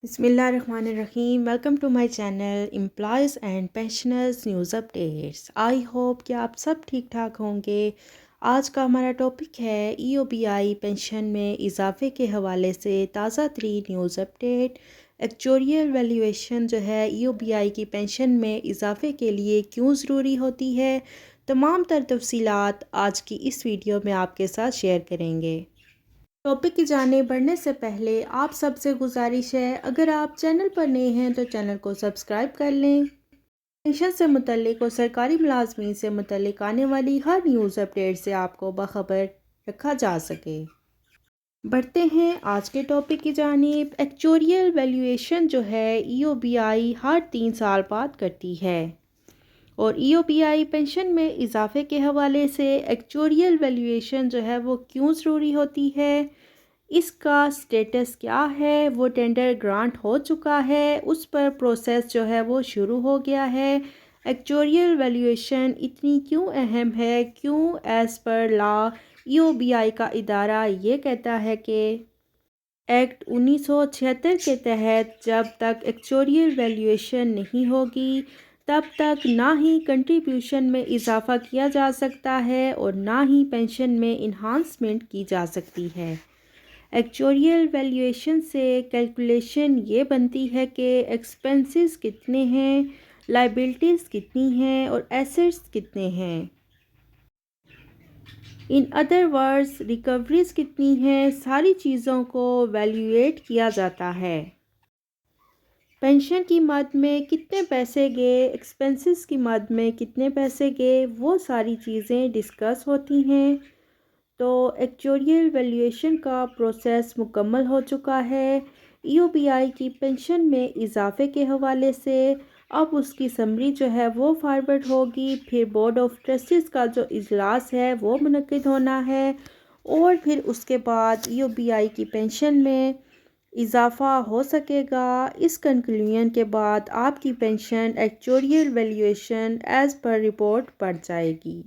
بسم اللہ الرحمن الرحیم. Welcome to my channel employees and pensioners news updates. I hope کہ آپ سب ٹھیک ٹھاک ہوں گے. آج کا ہمارا ٹاپک ہے ای او بی آئی پینشن میں اضافے کے حوالے سے تازہ ترین نیوز اپڈیٹ. ایکچوریل ویلیویشن جو ہے ای او بی آئی کی پینشن میں اضافے کے لیے کیوں ضروری ہوتی ہے، تمام تر تفصیلات آج کی اس ویڈیو میں آپ کے ساتھ شیئر کریں گے. ٹاپک کی جانب بڑھنے سے پہلے آپ سب سے گزارش ہے، اگر آپ چینل پر نئے ہیں تو چینل کو سبسکرائب کر لیں. پینشن سے متعلق اور سرکاری ملازمین سے متعلق آنے والی ہر نیوز اپڈیٹ سے آپ کو باخبر رکھا جا سکے. بڑھتے ہیں آج کے ٹاپک کی جانب. ایکچوریل ویلیویشن جو ہے ای او بی آئی ہر 3 سال بعد کرتی ہے، اور ای او بی آئی پینشن میں اضافے کے حوالے سے ایکچوریل ویلیویشن جو ہے وہ کیوں ضروری ہوتی ہے، اس کا سٹیٹس کیا ہے. وہ ٹینڈر گرانٹ ہو چکا ہے، اس پر پروسیس جو ہے وہ شروع ہو گیا ہے. ایکچوریل ویلیویشن اتنی کیوں اہم ہے، کیوں ایز پر لا ای او بی آئی کا ادارہ یہ کہتا ہے کہ ایکٹ 1976 کے تحت جب تک ایکچوریل ویلیویشن نہیں ہوگی تب تک نہ ہی کنٹریبیوشن میں اضافہ کیا جا سکتا ہے اور نہ ہی پینشن میں انہانسمنٹ کی جا سکتی ہے. ایکچوریل ویلیویشن سے کیلکولیشن یہ بنتی ہے کہ ایکسپنسز کتنے ہیں، لائبلٹیز کتنی ہیں اور ایسٹس کتنے ہیں. ان ادر ورڈز ریکوریز کتنی ہیں، ساری چیزوں کو ویلیویٹ کیا جاتا ہے. پینشن کی مد میں کتنے پیسے گئے، ایکسپنسز کی مد میں کتنے پیسے گئے، وہ ساری چیزیں ڈسکس ہوتی ہیں. تو ایکچوریل ویلیویشن کا پروسیس مکمل ہو چکا ہے ای او بی آئی کی پینشن میں اضافے کے حوالے سے. اب اس کی سمری جو ہے وہ فارورڈ ہوگی، پھر بورڈ آف ٹرسٹیز کا جو اجلاس ہے وہ منعقد ہونا ہے، اور پھر اس کے بعد ای او بی آئی کی پینشن میں اضافہ ہو سکے گا. اس کنکلوژن کے بعد آپ کی pension actuarial valuation as per report بڑھ جائے گی.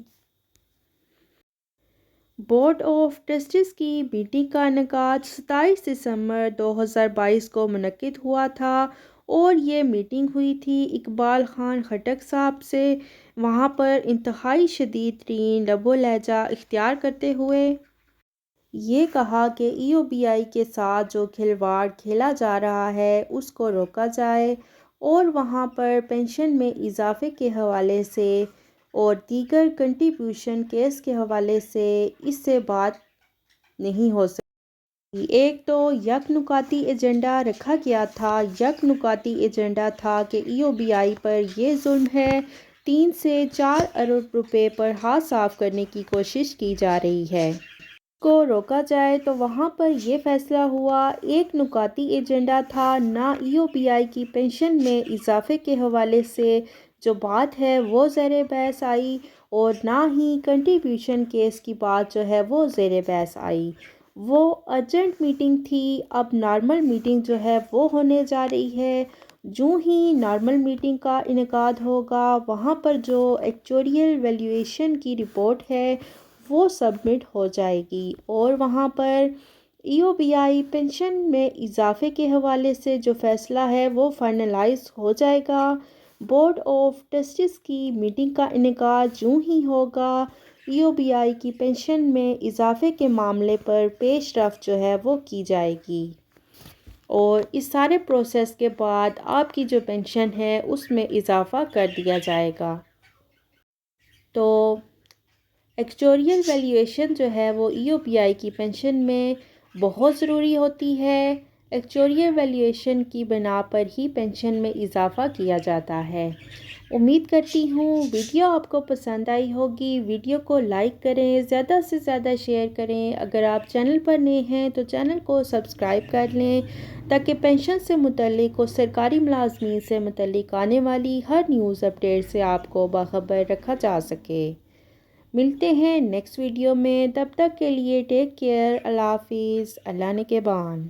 بورڈ آف ٹرسٹیز کی میٹنگ کا انعقاد 27 دسمبر 2022 کو منعقد ہوا تھا، اور یہ میٹنگ ہوئی تھی اقبال خان خٹک صاحب سے. وہاں پر انتہائی شدید ترین لب و لہجہ اختیار کرتے ہوئے یہ کہا کہ ای او بی آئی کے ساتھ جو کھلواڑ کھیلا جا رہا ہے اس کو روکا جائے، اور وہاں پر پینشن میں اضافے کے حوالے سے اور دیگر کنٹریبیوشن کیس کے حوالے سے اس سے بات نہیں ہو سکتی. ایک تو یک نکاتی ایجنڈا رکھا گیا تھا. یک نکاتی ایجنڈا تھا کہ ای او بی آئی پر یہ ظلم ہے، 3 سے 4 ارب روپے پر ہاتھ صاف کرنے کی کوشش کی جا رہی ہے، کو روکا جائے. تو وہاں پر یہ فیصلہ ہوا. ایک نکاتی ایجنڈا تھا، نہ ای او بی آئی کی پینشن میں اضافے کے حوالے سے جو بات ہے وہ زیر بحث آئی، اور نہ ہی کنٹریبیوشن کیس کی بات جو ہے وہ زیر بحث آئی. وہ ارجنٹ میٹنگ تھی. اب نارمل میٹنگ جو ہے وہ ہونے جا رہی ہے. جو ہی نارمل میٹنگ کا انعقاد ہوگا وہاں پر جو ایکچوریل ویلیویشن کی رپورٹ ہے وہ سبمٹ ہو جائے گی، اور وہاں پر ای او بی آئی پینشن میں اضافے کے حوالے سے جو فیصلہ ہے وہ فائنلائز ہو جائے گا. بورڈ آف ٹرسٹیز کی میٹنگ کا انعقاد جو ہی ہوگا ای او بی آئی کی پینشن میں اضافے کے معاملے پر پیش رفت جو ہے وہ کی جائے گی، اور اس سارے پروسیس کے بعد آپ کی جو پینشن ہے اس میں اضافہ کر دیا جائے گا. تو ایکچوریل ویلیویشن جو ہے وہ ای او بی آئی کی پینشن میں بہت ضروری ہوتی ہے. ایکچوریل ویلیویشن کی بنا پر ہی پینشن میں اضافہ کیا جاتا ہے. امید کرتی ہوں ویڈیو آپ کو پسند آئی ہوگی. ویڈیو کو لائک کریں، زیادہ سے زیادہ شیئر کریں. اگر آپ چینل پر نئے ہیں تو چینل کو سبسکرائب کر لیں تاکہ پینشن سے متعلق اور سرکاری ملازمین سے متعلق آنے والی ہر نیوز اپڈیٹ سے آپ کو باخبر رکھا جا سکے. ملتے ہیں نیکسٹ ویڈیو میں، تب تک کے لیے ٹیک کیئر. اللہ حافظ. اللہ نگہبان.